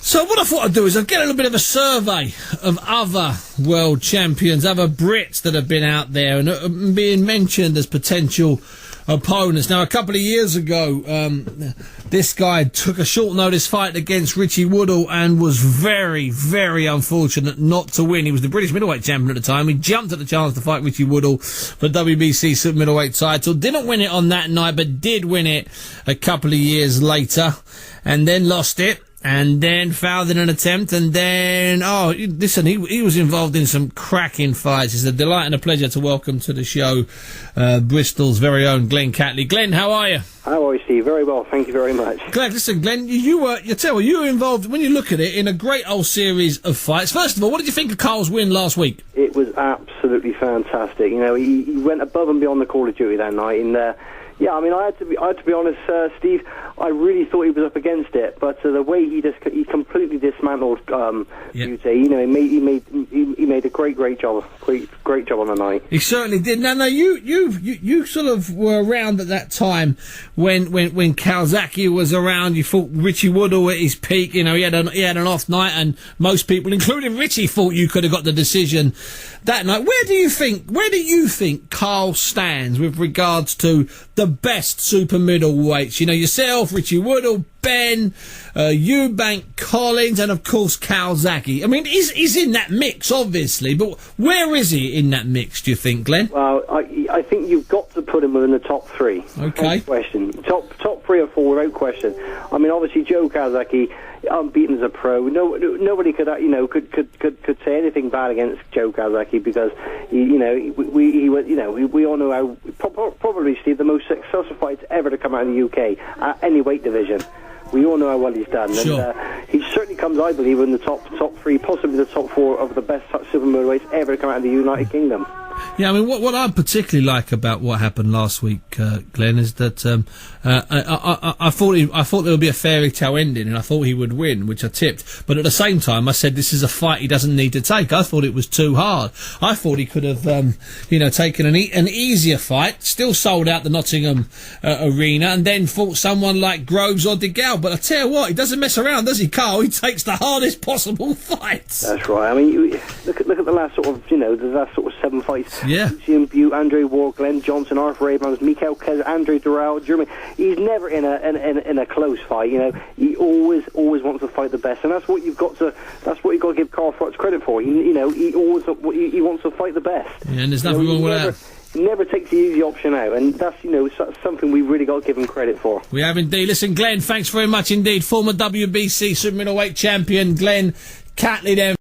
So what I thought I'd do is I'd get a little bit of a survey of other world champions, other Brits that have been out there and are being mentioned as potential opponents. Now, a couple of years ago, this guy took a short notice fight against Richie Woodall and was very, very unfortunate not to win. He was the British middleweight champion at the time. He jumped at the chance to fight Richie Woodall for WBC Super-Middleweight title. Didn't win it on that night, but did win it a couple of years later and then lost it. And then fouled in an attempt, and then, listen, he was involved in some cracking fights. It's a delight and a pleasure to welcome to the show Bristol's very own Glenn Catley. Glenn, how are you? How are you, Steve? Very well, thank you very much. Glenn, listen, Glenn, you were involved, when you look at it, in a great old series of fights. First of all, what did you think of Carl's win last week? It was absolutely fantastic. You know, he went above and beyond the call of duty that night, and yeah, I mean, I had to be honest, Steve. I really thought he was up against it, but the way he completely dismantled Bute. You know, he made a great job, great job on the night. He certainly did. Now, you sort of were around at that time when Kawasaki was around. You thought Richie Woodall at his peak. You know, he had an off night, and most people, including Richie, thought you could have got the decision that night. Where do you think Carl stands with regards to the best super middleweights? You know, yourself, Richie Woodall, Ben, Eubank, Collins, and of course Kawasaki. I mean, he's in that mix, obviously, but where is he in that mix, do you think, Glenn? Well, I think you've got to put him within the top three. Okay. Without question. Top 3 or 4 without question. I mean, obviously Joe Kawasaki, unbeaten as a pro. Nobody could say anything bad against Joe Kawasaki because we all know how probably, Steve, the most successful fights ever to come out of the UK at any weight division. We all know how well he's done. Sure. And he certainly comes, I believe, in the top 3, possibly the top 4 of the best super middleweights ever to come out of the United Kingdom. Yeah, I mean, what I particularly like about what happened last week, Glenn, is that I thought there would be a fairy tale ending, and I thought he would win, which I tipped. But at the same time, I said this is a fight he doesn't need to take. I thought it was too hard. I thought he could have, taken an easier fight, still sold out the Nottingham arena, and then fought someone like Groves or DeGale. But I tell you what, he doesn't mess around, does he, Carl? He takes the hardest possible fights. That's right. I mean, look at the last sort of 7 fights. Yeah. Bute, Andre Ward, Glenn Johnson, Arthur Abrams, Mikael Kez, Andre Durrell, Jeremy. He's never in a close fight. You know, he always wants to fight the best, and that's what you've got to give Carl Froch credit for. He wants to fight the best. Yeah, and there's nothing wrong with that. He never takes the easy option out, and that's something we've really got to give him credit for. We have indeed. Listen, Glenn, thanks very much indeed. Former WBC Super Middleweight champion Glenn Catley there.